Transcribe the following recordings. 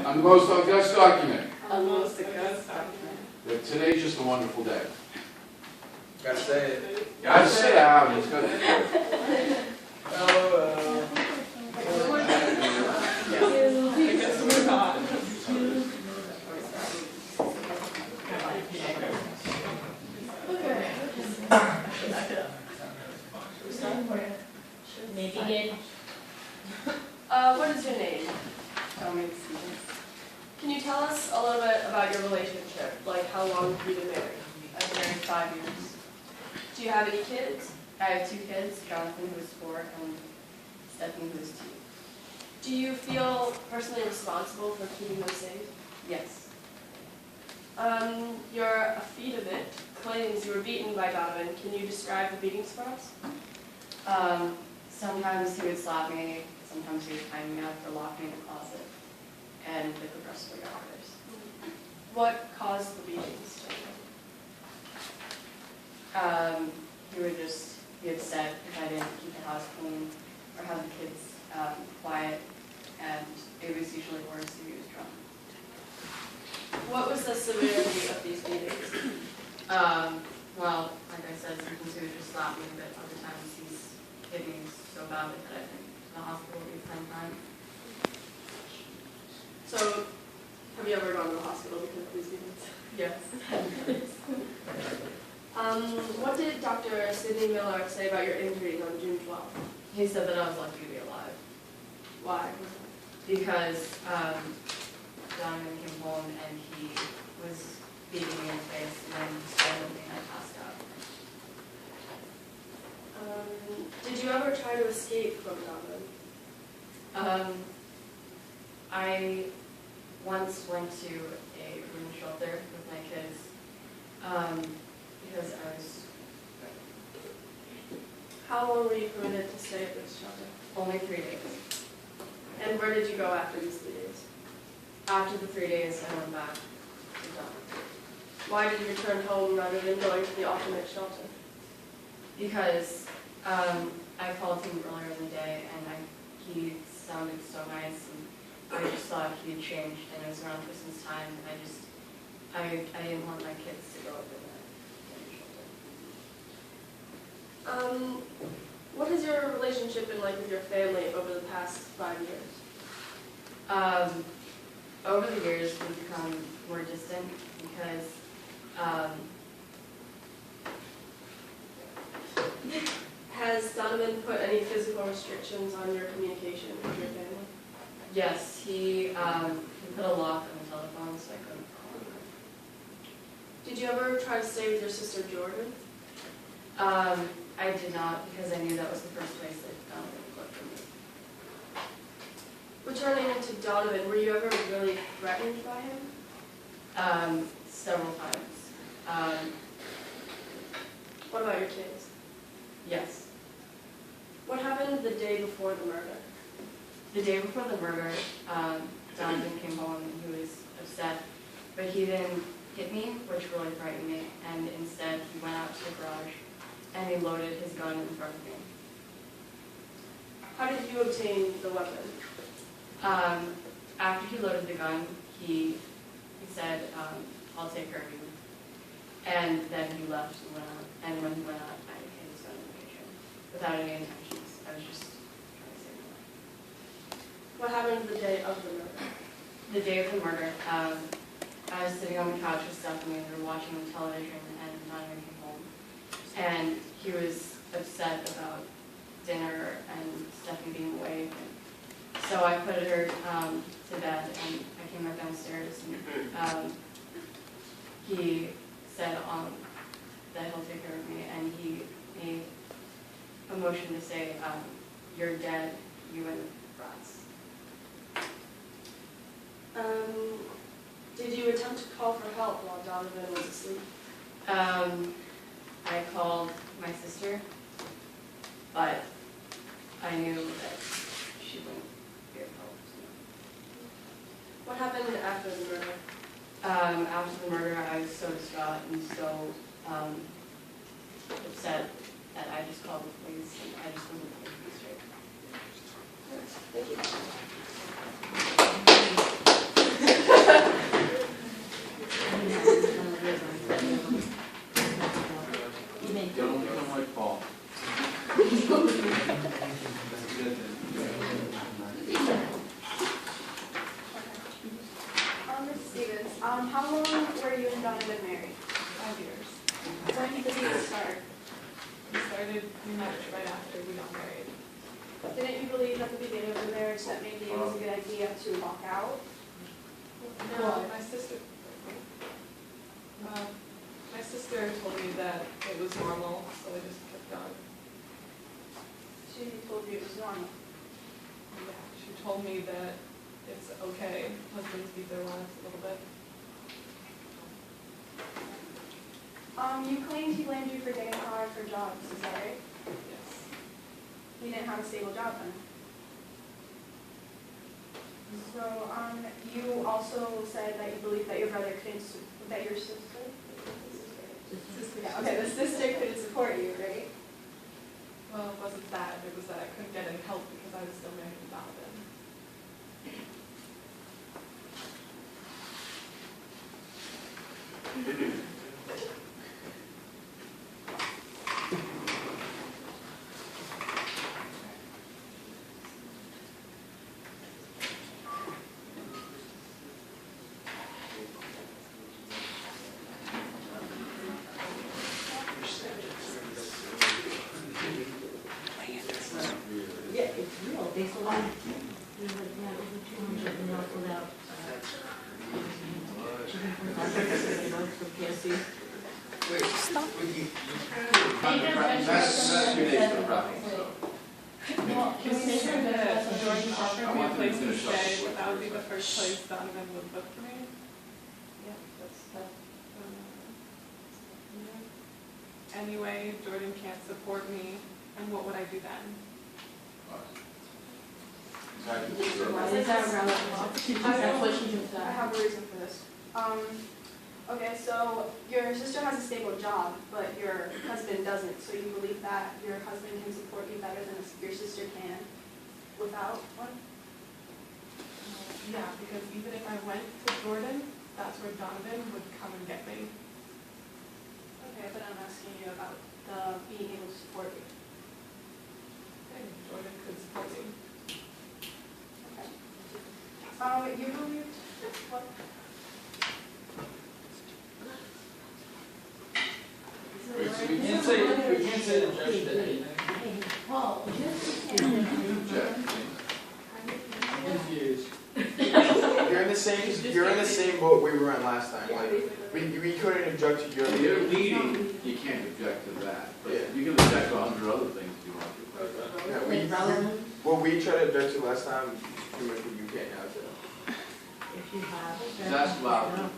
On the most august document. On the most august document. That today's just a wonderful day. Gotta say it. Gotta sit down. It's good. Maybe. What is your name? Can you tell us a little bit about your relationship? Like, how long have you been married? I've been married 5 years. Do you have any kids? I have 2 kids, Jonathan, who is 4, and Stephanie, who is 2. Do you feel personally responsible for keeping them safe? Yes. Your affidavit claims you were beaten by Donovan. Can you describe the beatings for us? Sometimes he would slap me, sometimes he would tie me up or lock me in a closet, and they progressively got worse. What caused the beatings? He would just be upset if I didn't keep the house clean or have the kids quiet, and it was usually worse if he was drunk. What was the severity of these beatings? Well, like I said, sometimes he would just slap me, but other times he's hit me so badly that I've been to the hospital at least 10 times. So, have you ever gone to the hospital because of these beatings? Yes. What did Dr. Sidney Miller say about your injuries on June 12th? He said that I was lucky to be alive Why? because Donovan came home and he was beating me in the face and then strangled me and I passed out. Did you ever try to escape from Donovan? I once went to a room shelter with my kids because I was How long were you permitted to stay at this shelter? only 3 days. And where did you go after these 3 days? After the 3 days, I went back to Donovan Why did you return home rather than going to the alternate shelter? because I called him earlier in the day and he sounded so nice and I just thought he had changed, and it was around Christmas time, and I didn't want my kids to go up in the shelter. What has your relationship been like with your family over the past 5 years? Over the years, we've become more distant because Has Donovan put any physical restrictions on your communication with your family? yes, he put a lock on the telephone so I couldn't call him. Did you ever try to stay with your sister Jordan? I did not because I knew that was the first place that Donovan would look for me. Returning into Donovan, were you ever really threatened by him? Several times. What about your kids? Yes. What happened the day before the murder? The day before the murder, Donovan came home and he was upset, but he didn't hit me, which really frightened me, and instead he went out to the garage and he loaded his gun in front of me. How did you obtain the weapon? After he loaded the gun, he said, I'll take care of you. And then he left and went out, and when he went out, I hid his gun in the kitchen without any intentions. I was just trying to save my life. What happened the day of the murder? The day of the murder, I was sitting on the couch with Stephanie and we were watching television and Donovan came home. And he was upset about dinner and Stephanie being awake. So I put her to bed and I came back downstairs and he said that he'll take care of me and he made a motion to say, you're dead, you and brats. Did you attempt to call for help while Donovan was asleep? I called my sister, but I knew that she wouldn't be of help. What happened after the murder? After the murder, I was so distraught and so upset that I just called the police and I just wasn't able to be straight. Thank you. How long were you and Donovan married? 5 years. When did you start? We started pretty much right after we got married. Didn't you believe at the beginning of the marriage that maybe it was a good idea to walk out? No, my sister told me that it was normal, so I just kept going. She told you it was normal. Yeah, she told me that it's okay. Husbands beat their wives a little bit. You claimed he blamed you for getting hired for jobs, is that right? Yes. You didn't have a stable job then? So, you also said that you believed that your brother couldn't, that your sister? Yeah, okay, the sister couldn't support you, right? Well, it wasn't that. It was that I couldn't get any help because I was still married to Donovan. Yeah, it's real, they sold out, over 200 and they all sold out. Chicken from KFC. That's 2 days for breakfast. Well, Can we make sure that Jordan I offered me a want them to place to finish up stay? the That would be the list. first place Donovan would book for me. Yeah, that's that. Anyway, Jordan can't support me, and what would I do then? Why is that relevant? That's what she just I said. have a reason for this. Okay, so your sister has a stable job, but your husband doesn't, so you believe that your husband can support you better than your sister can without one? Yeah, because even if I went to Jordan, that's where Donovan would come and get me. Okay, but I'm asking you about the being able to support you. And Jordan could support me. Okay. You believe, what? We can't say the judge did anything. Paul, Confused. You're in the same boat we were in last time. Like, we couldn't object to your You're leading. leading, you can't object to that, but Yeah. you can object to 100 other things if you want to. Yeah, what we tried to object to last time, pretty much what you can't now too. if you have. Just ask loud.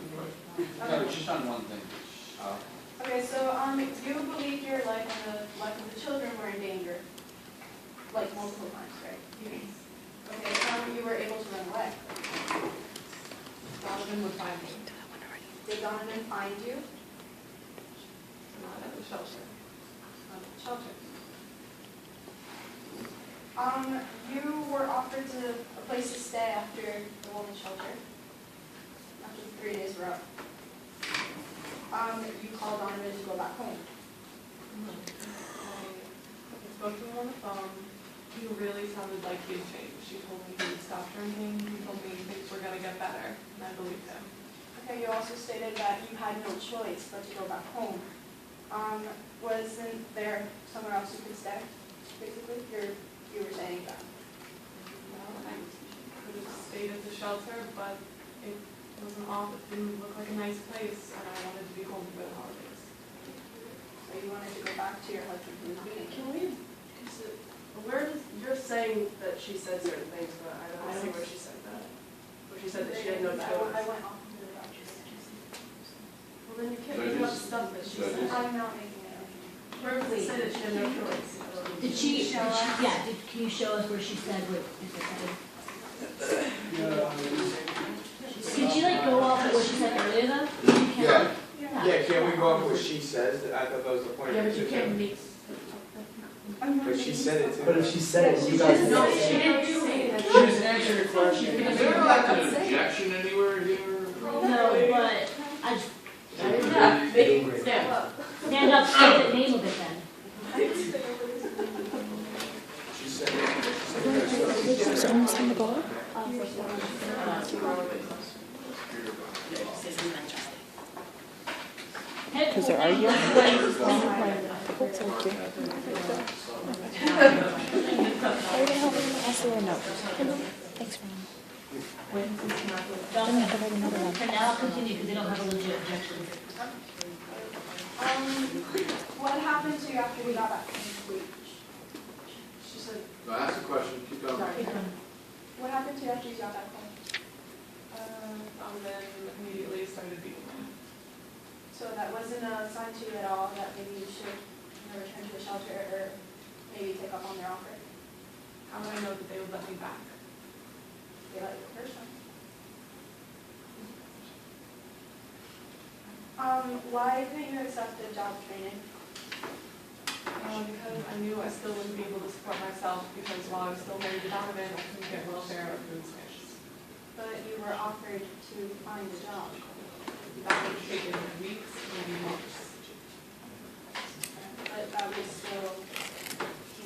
Okay. Just on one thing. Okay, so, you believe your life and the life of the children were in danger, like multiple times, right? Okay, you were able to run away. Donovan would find me, Did Donovan find you? not at the shelter. Shelter. You were offered a place to stay after the woman's shelter, after the 3 days were up. You called Donovan to go back home. I spoke to him on the phone. He really sounded like he had changed. He told me he would stop drinking. He told me things were going to get better, and I believed him. Okay, you also stated that you had no choice but to go back home. Wasn't there somewhere else you could stay, basically? You were saying that. Well, I could have stayed at the shelter, but it wasn't all, it didn't look like a nice place, and I wanted to be home for the holidays. So you wanted to go back to your husband from the beginning. Can we, where does, you're saying that she said certain things, but I don't see where she said that. Where she said that she had no I choice. went off into the doctor's. Well, then you So can't make up just- stuff that she so said. just- I'm not making it up. Where does it say that she had no choice? Did she, can you show us where she said what, is it, did she like go off of what she said earlier though? Yeah. Yeah, can't we go off what she says? I thought that was the point. Yeah, of but you it. can't make. But she said it too. But if she said it, you guys. No, she didn't say that. She was answering a question. Is there like an objection anywhere here? No, but I just, Yeah. stand up, say the name of it then. She said it. Someone's on the ball? Because they're arguing. Thanks, Ron. For now, continue, because they don't have a legit objection. What happened to you after you got back? She said, So ask a question, keep going. sorry. What happened to you after you got back home? And then immediately started beating me. So that wasn't a sign to you at all that maybe you should return to the shelter or maybe take up on their offer? How would I know that they would let me back? They let you the first time. Why couldn't you accept the job training? Because I knew I still wouldn't be able to support myself because while I was still married to Donovan, I couldn't get welfare or food stamps. But you were offered to find a job. That would have taken weeks, maybe months. But that was still,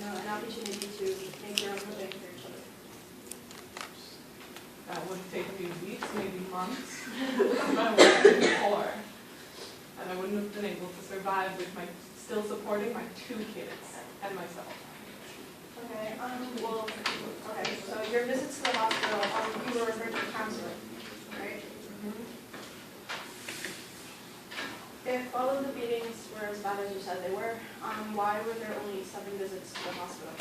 an opportunity to make your own living for your children. That would have taken me weeks, maybe months, if I wasn't before. And I wouldn't have been able to survive with still supporting my 2 kids and myself. Okay, so your visits to the hospital, you were referred to a counselor, right? If all of the beatings were as bad as you said they were, why were there only 7 visits to the hospital?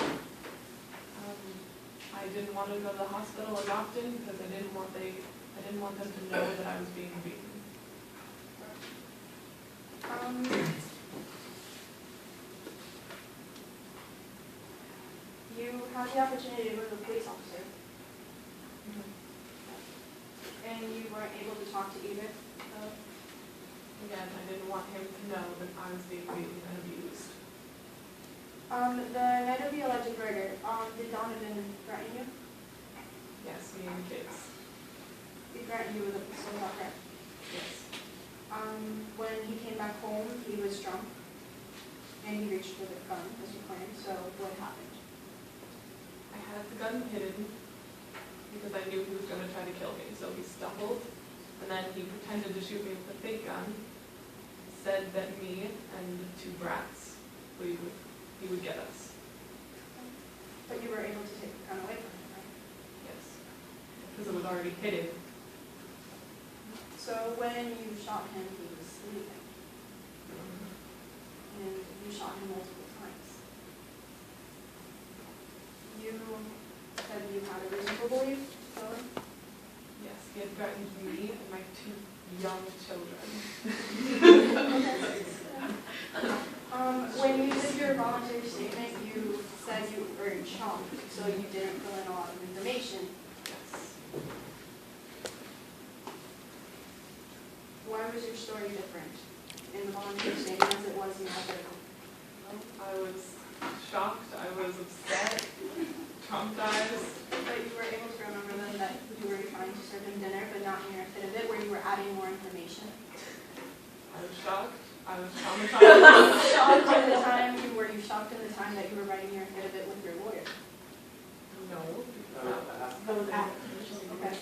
I didn't want to go to the hospital as often because I didn't want them to know that I was being beaten. You had the opportunity to go to a police officer, and you weren't able to talk to either. Again, I didn't want him to know that I was being beaten and abused. The night of the alleged murder, did Donovan threaten you? Yes, me and the kids. He threatened you with a pistol, is that correct? Yes. When he came back home, he was drunk, and he reached for the gun, as you claimed, so what happened? I had the gun hidden because I knew he was going to try to kill me. So he stumbled, and then he pretended to shoot me with a fake gun, said that me and the 2 brats, he would get us. But you were able to take the gun away from him, right? Yes. Because it was already hidden. So when you shot him, he was sleeping, and you shot him multiple times. You said you had a reason to believe, so Yes, he had threatened me and my 2 young children. when you did your voluntary statement, you said you were in shock, so you didn't fill in a lot of information. Yes. Why was your story different in the voluntary statement as it was in the article? I was shocked, I was upset, traumatized. But you were able to remember then that you were trying to serve him dinner, but not in your fit of it, where you were adding more information. I was shocked, I was traumatized. Shocked in the time were you shocked in the time that you were writing your fit of it with your lawyer? No. That was after. Okay.